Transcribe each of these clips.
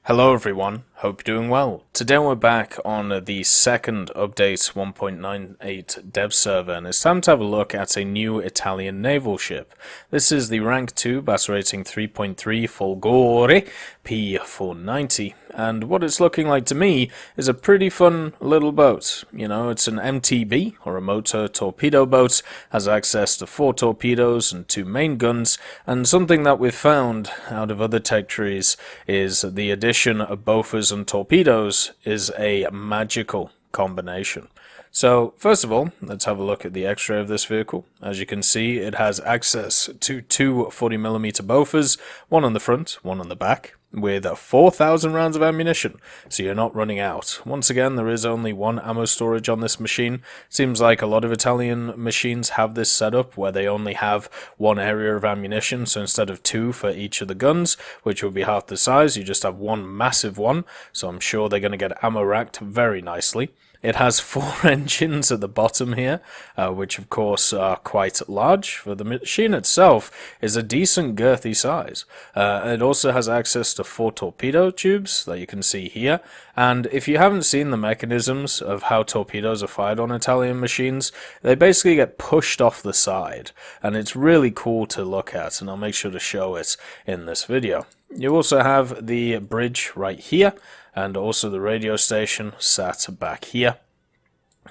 Hello everyone, hope you're doing well. Today we're back on the second update 1.98 dev server, and it's time to have a look at a new Italian naval ship. This is the rank 2 bass rating 3.3 Folgore P-490, and what it's looking like to me is a pretty fun little boat. You know, it's an MTB, or a motor torpedo boat, has access to 4 torpedoes and 2 main guns, and something that we've found out of other tech trees is the addition of bofors and torpedoes is a magical combination. So first of all, let's have a look at the X-ray of this vehicle. As you can see, it has access to 2 40mm bofors, one on the front, one on the back, with 4,000 rounds of ammunition, so you're not running out. Once again, there is only 1 ammo storage on this machine. Seems like a lot of Italian machines have this setup where they only have 1 area of ammunition, so instead of 2 for each of the guns, which would be half the size, you just have 1 massive one, so I'm sure they're going to get ammo racked very nicely. It has 4 engines at the bottom here, which of course are quite large. For the machine itself is a decent girthy size. It also has access to 4 torpedo tubes that you can see here, and if you haven't seen the mechanisms of how torpedoes are fired on Italian machines, they basically get pushed off the side, and it's really cool to look at, and I'll make sure to show it in this video. You also have the bridge right here, and also the radio station sat back here.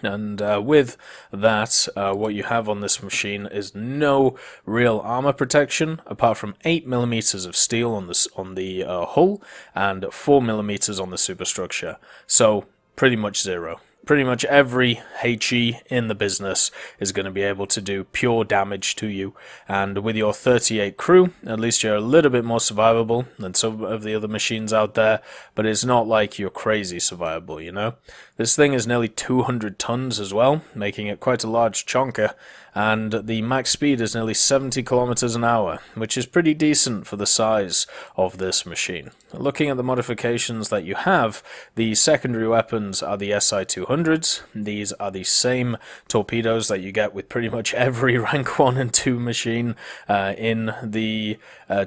And with that, what you have on this machine is no real armor protection, apart from 8mm of steel on the hull and 4mm on the superstructure. So pretty much zero. Pretty much every HE in the business is going to be able to do pure damage to you, and with your 38 crew, at least you're a little bit more survivable than some of the other machines out there, but it's not like you're crazy survivable, you know? This thing is nearly 200 tons as well, making it quite a large chonker, and the max speed is nearly 70 kilometers an hour, which is pretty decent for the size of this machine. Looking at the modifications that you have, the secondary weapons are the SI-200s. These are the same torpedoes that you get with pretty much every rank 1 and 2 machine in the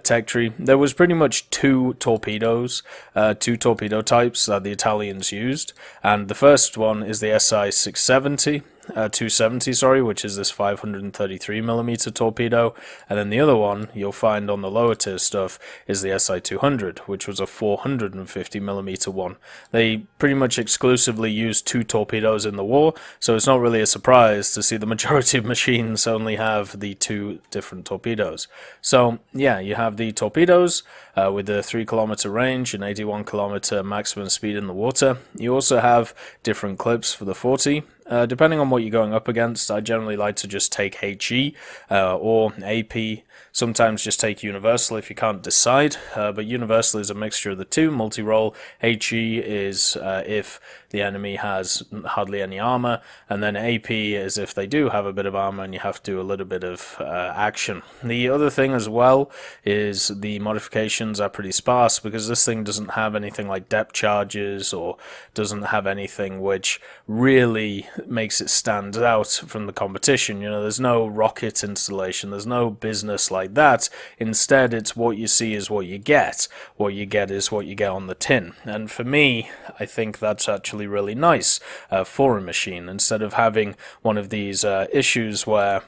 tech tree. There was pretty much 2 torpedoes, 2 torpedo types that the Italians used, and the first one is the SI-670. 270, sorry, which is this 533mm torpedo, and then the other one you'll find on the lower tier stuff is the SI-200, which was a 450mm one. They pretty much exclusively used 2 torpedoes in the war, so it's not really a surprise to see the majority of machines only have the 2 different torpedoes. So yeah, you have the torpedoes with a 3km range and 81km maximum speed in the water. You also have different clips for the 40. Depending on what you're going up against, I generally like to just take HE or AP, sometimes just take Universal if you can't decide, but Universal is a mixture of the 2, multi-role. HE is if the enemy has hardly any armor, and then AP is if they do have a bit of armor and you have to do a little bit of action. The other thing as well is the modifications are pretty sparse, because this thing doesn't have anything like depth charges or doesn't have anything which really makes it stand out from the competition. You know, there's no rocket installation, there's no business like that. Instead, it's what you see is what you get. What you get is what you get on the tin. And for me, I think that's actually really nice for a machine, instead of having one of these issues where,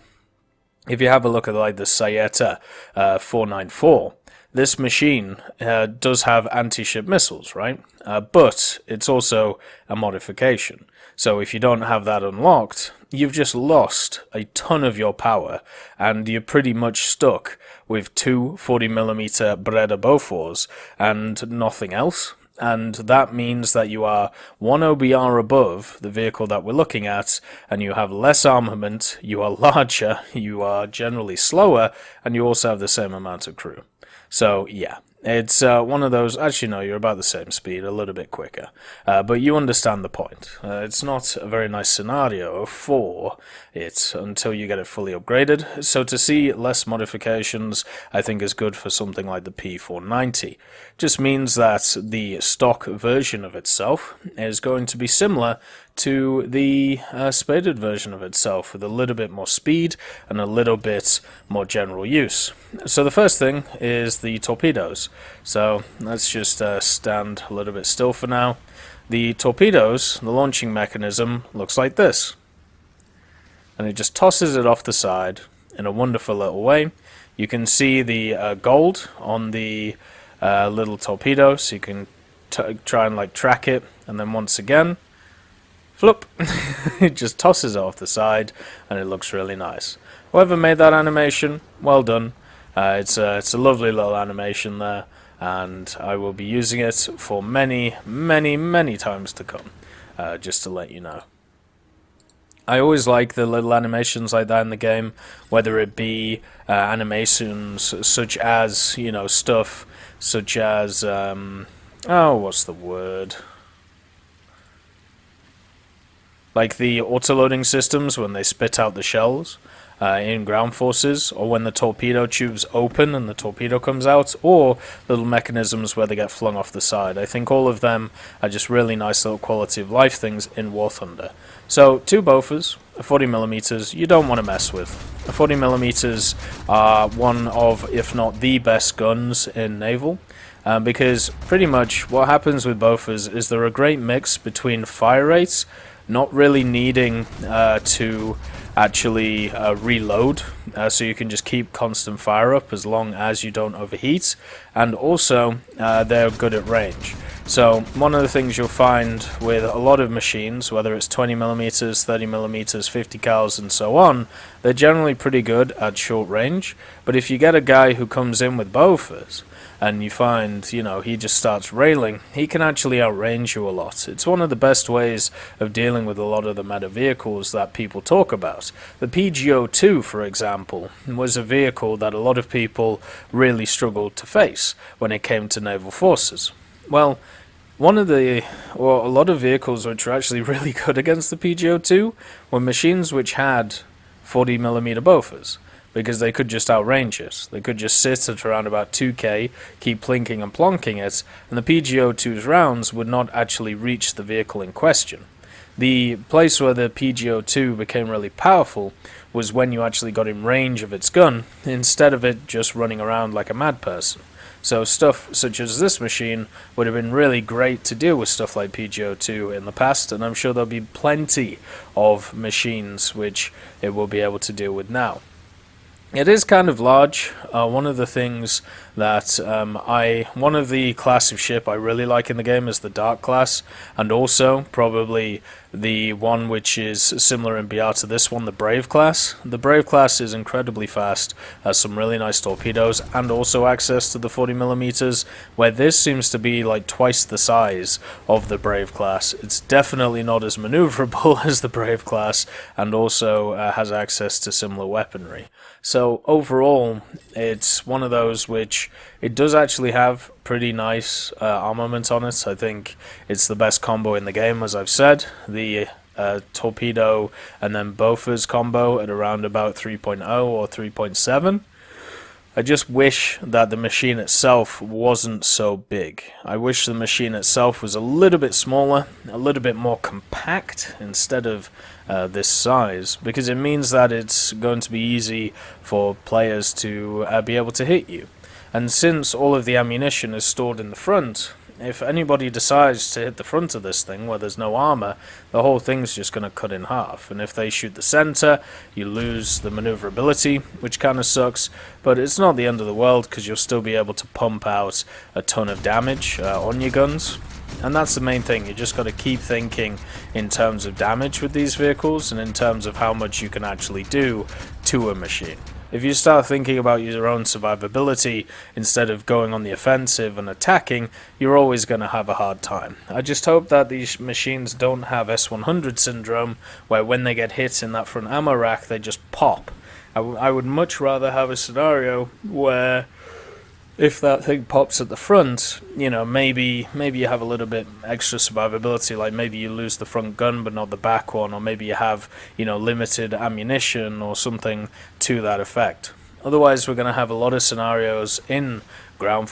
if you have a look at like the Saeta 494, this machine does have anti-ship missiles, right? But it's also a modification. So if you don't have that unlocked, you've just lost a ton of your power, and you're pretty much stuck with 2 40mm Breda Bofors and nothing else. And that means that you are 1 OBR above the vehicle that we're looking at, and you have less armament, you are larger, you are generally slower, and you also have the same amount of crew. So yeah, it's one of those. Actually no, you're about the same speed, a little bit quicker, but you understand the point. It's not a very nice scenario for it until you get it fully upgraded, so to see less modifications I think is good for something like the P-490. Just means that the stock version of itself is going to be similar to the spaded version of itself with a little bit more speed and a little bit more general use. So the first thing is the torpedoes. So let's just stand a little bit still for now. The torpedoes, the launching mechanism, looks like this. And it just tosses it off the side in a wonderful little way. You can see the gold on the little torpedo, so you can try and like track it, and then once again, flip, it just tosses it off the side, and it looks really nice. Whoever made that animation, well done. It's a lovely little animation there, and I will be using it for many, many, many times to come, just to let you know. I always like the little animations like that in the game, whether it be animations such as, you know, stuff such as, what's the word? Like the autoloading systems when they spit out the shells in ground forces, or when the torpedo tubes open and the torpedo comes out, or little mechanisms where they get flung off the side. I think all of them are just really nice little quality of life things in War Thunder. So, two Bofors, a 40mm, you don't want to mess with. The 40mm are one of, if not the best guns in naval, because pretty much what happens with Bofors is they're a great mix between fire rates, not really needing to actually reload, so you can just keep constant fire up as long as you don't overheat, and also they're good at range. So one of the things you'll find with a lot of machines, whether it's 20mm, 30mm, 50 cals and so on, they're generally pretty good at short range, but if you get a guy who comes in with Bofors, and you find, you know, he just starts railing, he can actually outrange you a lot. It's one of the best ways of dealing with a lot of the meta vehicles that people talk about. The PGO-2, for example, was a vehicle that a lot of people really struggled to face when it came to naval forces. Well, a lot of vehicles which were actually really good against the PGO-2 were machines which had 40mm Bofors, because they could just outrange it. They could just sit at around about 2k, keep plinking and plonking it, and the PGO-2's rounds would not actually reach the vehicle in question. The place where the PGO-2 became really powerful was when you actually got in range of its gun, instead of it just running around like a mad person. So stuff such as this machine would have been really great to deal with stuff like PGO-2 in the past, and I'm sure there'll be plenty of machines which it will be able to deal with now. It is kind of large. One of the things that one of the class of ship I really like in the game is the Dark class, and also probably the one which is similar in BR to this one, the Brave class. The Brave class is incredibly fast, has some really nice torpedoes, and also access to the 40mm, where this seems to be like twice the size of the Brave class. It's definitely not as maneuverable as the Brave class, and also has access to similar weaponry. So overall, it's one of those which it does actually have pretty nice armament on it. I think it's the best combo in the game, as I've said. The torpedo and then Bofors combo at around about 3.0 or 3.7. I just wish that the machine itself wasn't so big. I wish the machine itself was a little bit smaller, a little bit more compact instead of this size, because it means that it's going to be easy for players to be able to hit you. And since all of the ammunition is stored in the front, if anybody decides to hit the front of this thing where there's no armor, the whole thing's just going to cut in half. And if they shoot the center, you lose the maneuverability, which kind of sucks, but it's not the end of the world because you'll still be able to pump out a ton of damage on your guns. And that's the main thing. You just got to keep thinking in terms of damage with these vehicles and in terms of how much you can actually do to a machine. If you start thinking about your own survivability instead of going on the offensive and attacking, you're always going to have a hard time. I just hope that these machines don't have S100 syndrome, where when they get hit in that front ammo rack, they just pop. I would much rather have a scenario where if that thing pops at the front, you know, maybe you have a little bit extra survivability, like maybe you lose the front gun but not the back one, or maybe you have, you know, limited ammunition or something to that effect. Otherwise, we're going to have a lot of scenarios in in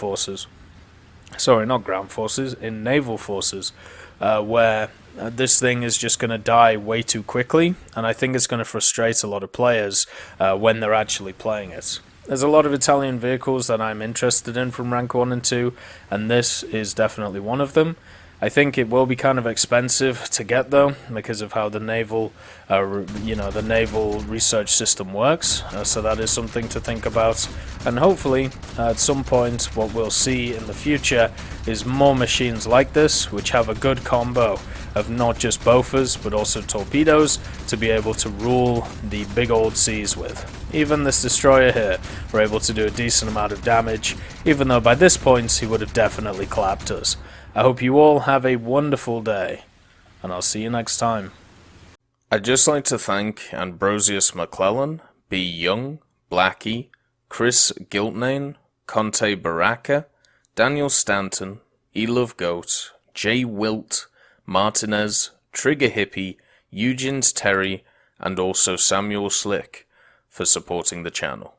naval forces, where this thing is just going to die way too quickly, and I think it's going to frustrate a lot of players when they're actually playing it. There's a lot of Italian vehicles that I'm interested in from rank 1 and 2, and this is definitely one of them. I think it will be kind of expensive to get though, because of how the naval, the naval research system works. So that is something to think about. And hopefully, at some point, what we'll see in the future is more machines like this, which have a good combo of not just Bofors, but also torpedoes, to be able to rule the big old seas with. Even this destroyer here, we're able to do a decent amount of damage, even though by this point, he would have definitely clapped us. I hope you all have a wonderful day, and I'll see you next time. I'd just like to thank Ambrosius McClellan, B. Young, Blackie, Chris Giltnane, Conte Baraka, Daniel Stanton, Elove Goat, Jay Wilt, Martinez, Trigger Hippie, Eugene's Terry, and also Samuel Slick for supporting the channel.